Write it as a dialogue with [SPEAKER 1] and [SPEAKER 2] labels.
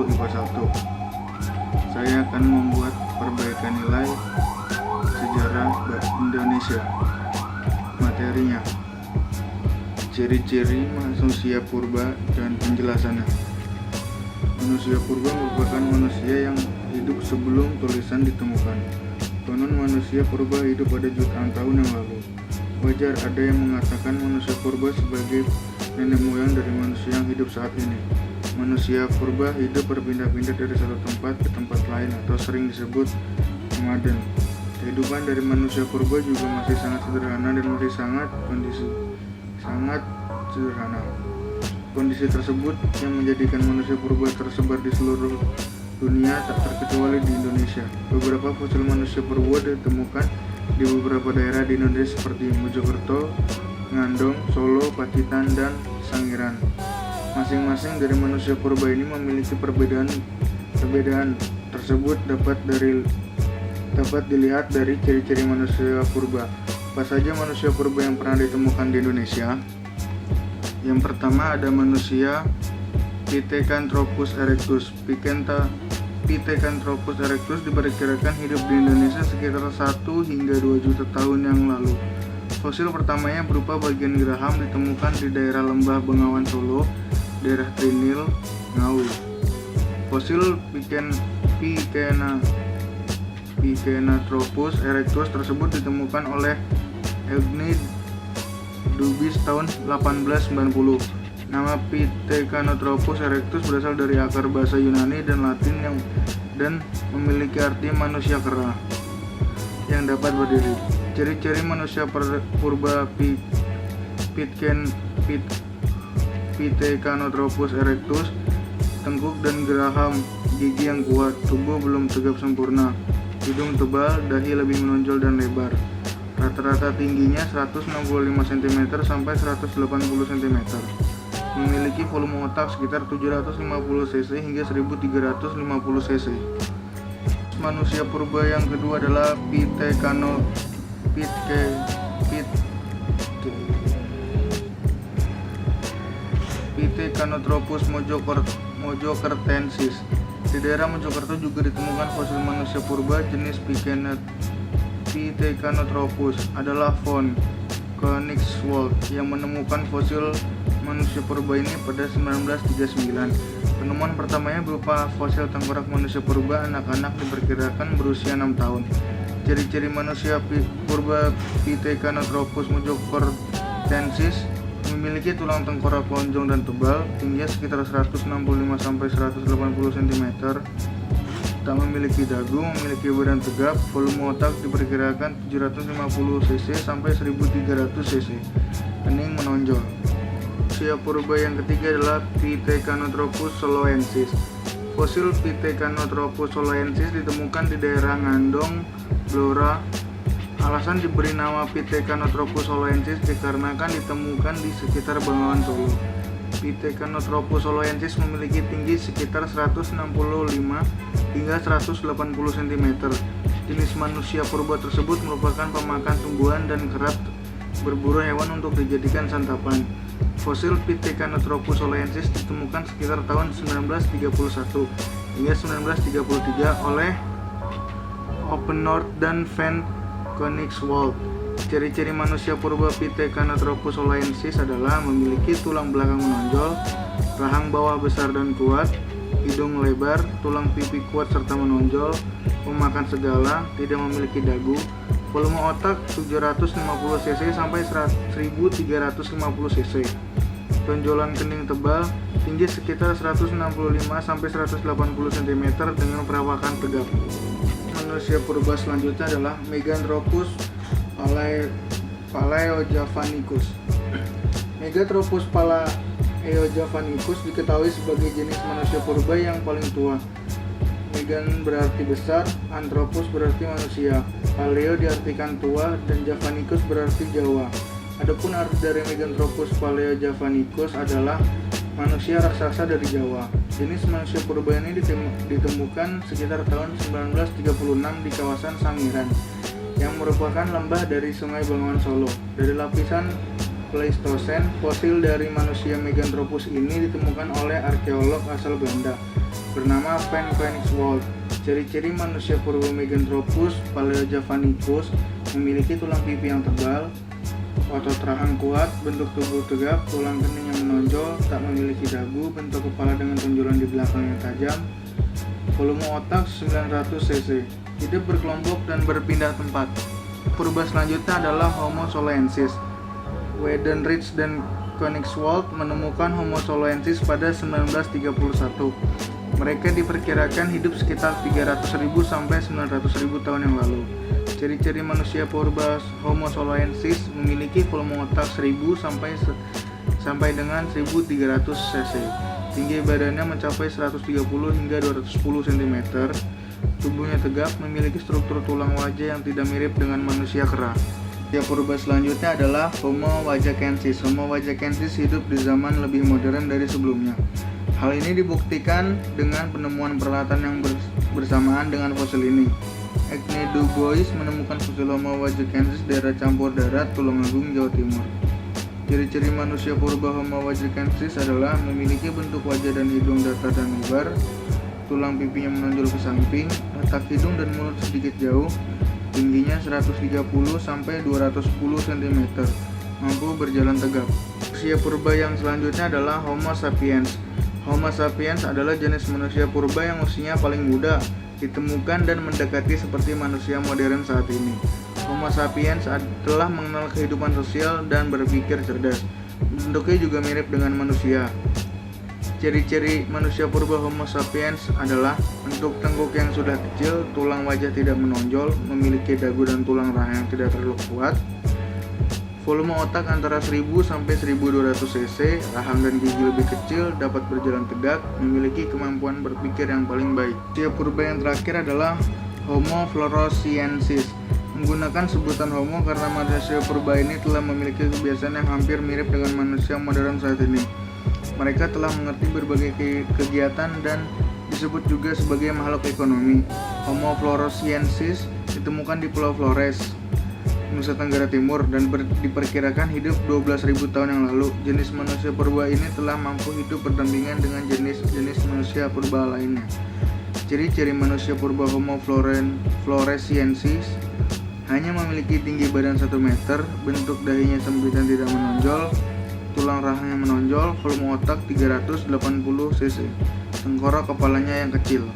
[SPEAKER 1] IPA 1. Saya akan membuat perbaikan nilai sejarah Indonesia. Materinya: ciri-ciri manusia purba dan penjelasannya. Manusia purba merupakan manusia yang hidup sebelum tulisan ditemukan. Konon manusia purba hidup pada jutaan tahun yang lalu. Wajar ada yang mengatakan manusia purba sebagai nenek moyang dari manusia yang hidup saat ini. Manusia purba hidup berpindah-pindah dari satu tempat ke tempat lain atau sering disebut nomaden. Kehidupan dari manusia purba juga masih sangat sederhana dan masih sangat sederhana. Kondisi tersebut yang menjadikan manusia purba tersebar di seluruh dunia, tak terkecuali di Indonesia. Beberapa fosil manusia purba ditemukan di beberapa daerah di Indonesia seperti Mojokerto, Ngandong, Solo, Pacitan, dan Sangiran. Masing-masing dari manusia purba ini memiliki perbedaan tersebut dapat dilihat dari ciri-ciri manusia purba. Apa saja manusia purba yang pernah ditemukan di Indonesia? Yang pertama ada manusia Pithecanthropus erectus. Pithecanthropus erectus diperkirakan hidup di Indonesia sekitar 1 hingga 2 juta tahun yang lalu. Fosil pertamanya berupa bagian geraham ditemukan di daerah lembah Bengawan Solo, daerah Trinil, Ngawi. Fosil Pithecanthropus erectus tersebut ditemukan oleh Eugne Dubis tahun 1890. Nama Pithecanthropus erectus berasal dari akar bahasa Yunani dan Latin dan memiliki arti manusia kera yang dapat berdiri. Ciri-ciri manusia purba Pithecanthropus erectus: tengkuk dan geraham, gigi yang kuat, tubuh belum tegap sempurna, hidung tebal, dahi lebih menonjol dan lebar. Rata-rata tingginya 165 cm sampai 180 cm. Memiliki volume otak sekitar 750 cc hingga 1350 cc. Manusia purba yang kedua adalah Pithecanthropus mojokertensis. Di daerah Mojokerto juga ditemukan fosil manusia purba jenis Pithecanthropus. Adalah von Koenigswald yang menemukan fosil manusia purba ini pada 1939. Penemuan pertamanya berupa fosil tengkorak manusia purba anak-anak diperkirakan berusia 6 tahun. Ciri-ciri manusia purba Pithecanthropus mojokertensis: memiliki tulang tengkorak lonjong dan tebal, tingginya sekitar 165 sampai 180 cm. Tak memiliki dagu, memiliki badan tegap, volume otak diperkirakan 750 cc sampai 1300 cc. Kening menonjol. Manusia purba yang ketiga adalah Pithecanthropus soloensis. Fosil Pithecanthropus soloensis ditemukan di daerah Ngandong, Blora. Alasan diberi nama Pithecanthropus soloensis dikarenakan ditemukan di sekitar Bengawan Solo. Pithecanthropus soloensis memiliki tinggi sekitar 165 hingga 180 cm. Jenis manusia purba tersebut merupakan pemakan tumbuhan dan kerap berburu hewan untuk dijadikan santapan. Fosil Pithecanthropus soloensis ditemukan sekitar tahun 1931 hingga 1933 oleh Oppenort dan Van Koenigswald. Ciri-ciri manusia purba Pithecanthropus soloensis adalah memiliki tulang belakang menonjol, rahang bawah besar dan kuat, hidung lebar, tulang pipi kuat serta menonjol, memakan segala, tidak memiliki dagu, volume otak 750 cc sampai 1350 cc. Tonjolan kening tebal, tinggi sekitar 165 sampai 180 cm dengan perawakan tegap. Manusia purba selanjutnya adalah Meganthropus palaeojavanicus. Meganthropus palaeojavanicus diketahui sebagai jenis manusia purba yang paling tua. Megan berarti besar, Anthropus berarti manusia, Paleo diartikan tua, dan Javanicus berarti Jawa. Adapun arti dari Meganthropus palaeojavanicus adalah manusia raksasa dari Jawa. Jenis manusia purba ini ditemukan sekitar tahun 1936 di kawasan Sangiran, yang merupakan lembah dari Sungai Bengawan Solo. Dari lapisan Pleistosen, fosil dari manusia Meganthropus ini ditemukan oleh arkeolog asal Belanda bernama Van Koningswald. Ciri-ciri manusia purba Meganthropus paleojavanicus memiliki tulang pipi yang tebal, otot rahang kuat, bentuk tubuh tegap, tulang kening yang menonjol, tak memiliki dagu, bentuk kepala dengan tonjolan di belakang yang tajam, volume otak 900 cc, hidup berkelompok dan berpindah tempat. Purba selanjutnya adalah Homo soloensis. Weidenreich dan Koningswald menemukan Homo soloensis pada 1931. Mereka diperkirakan hidup sekitar 300.000 sampai 900.000 tahun yang lalu. Ciri-ciri manusia purba Homo soloensis memiliki volume otak 1000 sampai dengan 1300 cc. Tinggi badannya mencapai 130 hingga 210 cm. Tubuhnya tegap, memiliki struktur tulang wajah yang tidak mirip dengan manusia kera. Manusia purba selanjutnya adalah Homo wajakensis. Homo wajakensis hidup di zaman lebih modern dari sebelumnya. Hal ini dibuktikan dengan penemuan peralatan yang bersamaan dengan fosil ini. Ecne du Bois menemukan fosil Homo wajakensis daerah campur darat, Tulungagung, Jawa Timur. Ciri-ciri manusia purba Homo wajakensis adalah memiliki bentuk wajah dan hidung datar dan lebar, tulang pipinya menonjol ke samping, letak hidung dan mulut sedikit jauh, tingginya 130 sampai 210 cm, mampu berjalan tegap. Manusia purba yang selanjutnya adalah Homo sapiens. Homo sapiens adalah jenis manusia purba yang usianya paling muda ditemukan dan mendekati seperti manusia modern saat ini. Homo sapiens telah mengenal kehidupan sosial dan berpikir cerdas. Bentuknya juga mirip dengan manusia. Ciri-ciri manusia purba Homo sapiens adalah bentuk tengkuk yang sudah kecil, tulang wajah tidak menonjol, memiliki dagu dan tulang rahang yang tidak terlalu kuat, volume otak antara 1000 sampai 1200 cc, rahang dan gigi lebih kecil, dapat berjalan tegak, memiliki kemampuan berpikir yang paling baik. Manusia purba yang terakhir adalah Homo floresiensis. Menggunakan sebutan Homo karena manusia purba ini telah memiliki kebiasaan yang hampir mirip dengan manusia modern saat ini. Mereka telah mengerti berbagai kegiatan dan disebut juga sebagai makhluk ekonomi. Homo floresiensis ditemukan di Pulau Flores, Nusa Tenggara Timur dan diperkirakan hidup 12.000 tahun yang lalu. Jenis manusia purba ini telah mampu hidup berdampingan dengan jenis-jenis manusia purba lainnya. Ciri-ciri manusia purba Homo floresiensis hanya memiliki tinggi badan 1 meter, bentuk dahinya sempit dan tidak menonjol, tulang rahang yang menonjol, volume otak 380 cc, tengkorak kepalanya yang kecil.